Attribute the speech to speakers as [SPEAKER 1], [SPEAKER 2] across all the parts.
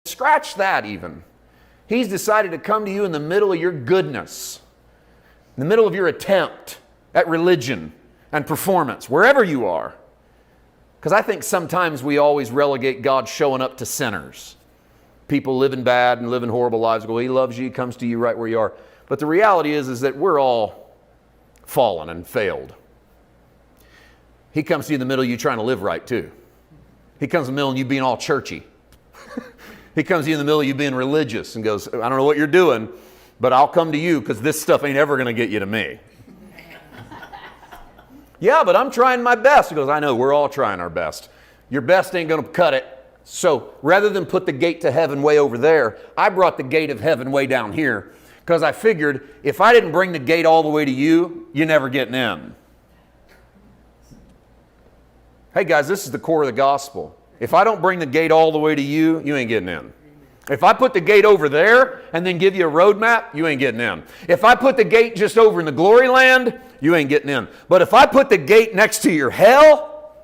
[SPEAKER 1] scratch that even. He's decided to come to you in the middle of your goodness, in the middle of your attempt at religion and performance, wherever you are. Because I think sometimes we always relegate God showing up to sinners. People living bad and living horrible lives go, He loves you, He comes to you right where you are. But the reality is that we're all fallen and failed. He comes to you in the middle of you trying to live right too. He comes in the middle of you being all churchy. He comes to you in the middle of you being religious and goes, I don't know what you're doing, but I'll come to you because this stuff ain't ever going to get you to me. Yeah, but I'm trying my best. He goes, I know, we're all trying our best. Your best ain't going to cut it. So rather than put the gate to heaven way over there, I brought the gate of heaven way down here because I figured if I didn't bring the gate all the way to you, you're never getting in. Hey guys, this is the core of the gospel. If I don't bring the gate all the way to you, you ain't getting in. If I put the gate over there and then give you a roadmap, you ain't getting in. If I put the gate just over in the glory land, you ain't getting in. But if I put the gate next to your hell,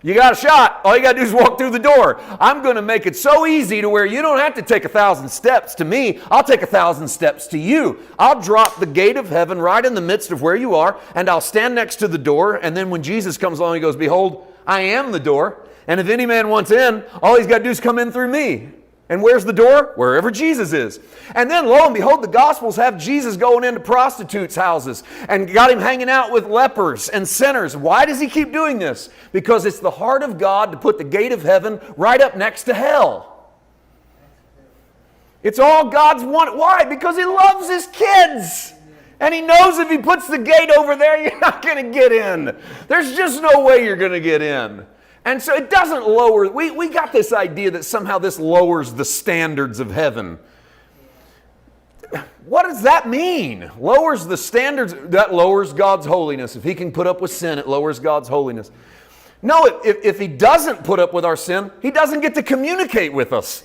[SPEAKER 1] you got a shot. All you got to do is walk through the door. I'm going to make it so easy to where you don't have to take 1,000 steps to me. I'll take 1,000 steps to you. I'll drop the gate of heaven right in the midst of where you are, and I'll stand next to the door. And then when Jesus comes along, He goes, behold, I am the door. And if any man wants in, all he's got to do is come in through me. And where's the door? Wherever Jesus is. And then lo and behold, the Gospels have Jesus going into prostitutes' houses and got Him hanging out with lepers and sinners. Why does He keep doing this? Because it's the heart of God to put the gate of heaven right up next to hell. It's all God's want. Why? Because He loves His kids. And He knows if He puts the gate over there, you're not going to get in. There's just no way you're going to get in. And so it doesn't lower, we got this idea that somehow this lowers the standards of heaven. What does that mean? Lowers the standards, that lowers God's holiness. If He can put up with sin, it lowers God's holiness. No, if He doesn't put up with our sin, He doesn't get to communicate with us.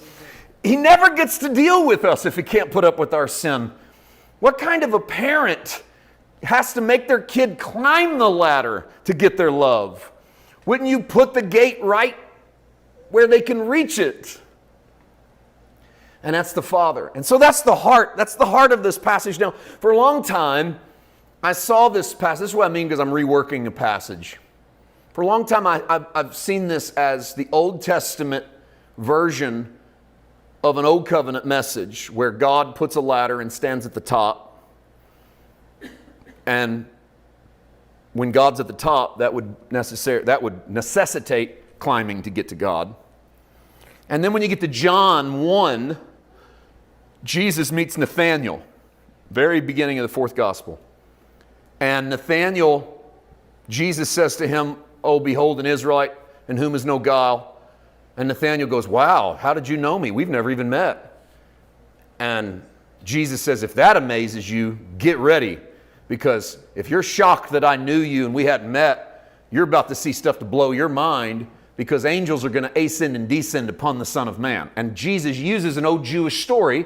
[SPEAKER 1] He never gets to deal with us if He can't put up with our sin. What kind of a parent has to make their kid climb the ladder to get their love? Wouldn't you put the gate right where they can reach it? And that's the Father. And so that's the heart. That's the heart of this passage. Now, for a long time, I saw this passage. This is what I mean because I'm reworking a passage. For a long time, I've seen this as the Old Testament version of an Old Covenant message where God puts a ladder and stands at the top. And when God's at the top, that would necessitate climbing to get to God. And then when you get to John 1, Jesus meets Nathanael, very beginning of the fourth gospel. And Nathanael, Jesus says to him, "Oh, behold an Israelite in whom is no guile." And Nathanael goes, "Wow, how did you know me? We've never even met." And Jesus says, "If that amazes you, get ready. Because if you're shocked that I knew you and we hadn't met, you're about to see stuff to blow your mind because angels are going to ascend and descend upon the Son of Man." And Jesus uses an old Jewish story,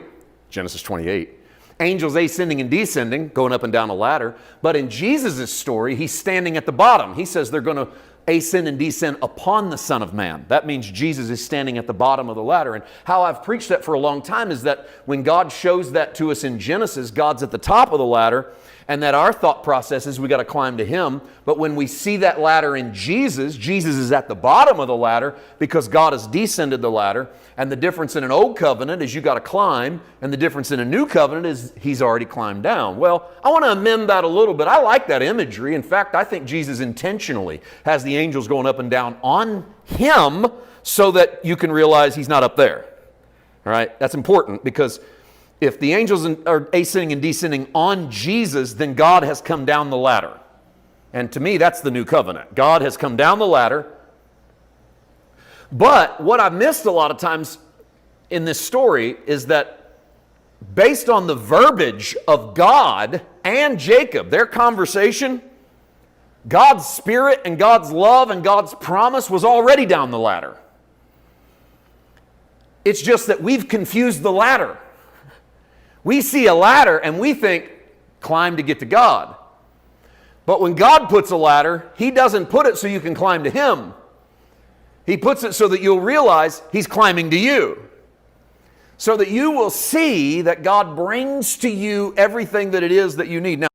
[SPEAKER 1] Genesis 28. Angels ascending and descending, going up and down a ladder. But in Jesus' story, He's standing at the bottom. He says they're going to ascend and descend upon the Son of Man. That means Jesus is standing at the bottom of the ladder. And how I've preached that for a long time is that when God shows that to us in Genesis, God's at the top of the ladder. And that our thought process is we got to climb to Him. But when we see that ladder in Jesus, Jesus is at the bottom of the ladder because God has descended the ladder. And the difference in an old covenant is you got to climb. And the difference in a new covenant is He's already climbed down. Well, I want to amend that a little bit. I like that imagery. In fact, I think Jesus intentionally has the angels going up and down on Him so that you can realize He's not up there. All right? That's important because if the angels are ascending and descending on Jesus, then God has come down the ladder. And to me, that's the new covenant. God has come down the ladder. But what I've missed a lot of times in this story is that based on the verbiage of God and Jacob, their conversation, God's Spirit and God's love and God's promise was already down the ladder. It's just that we've confused the ladder. We see a ladder and we think, climb to get to God. But when God puts a ladder, He doesn't put it so you can climb to Him. He puts it so that you'll realize He's climbing to you. so that you will see that God brings to you everything that it is that you need. Now,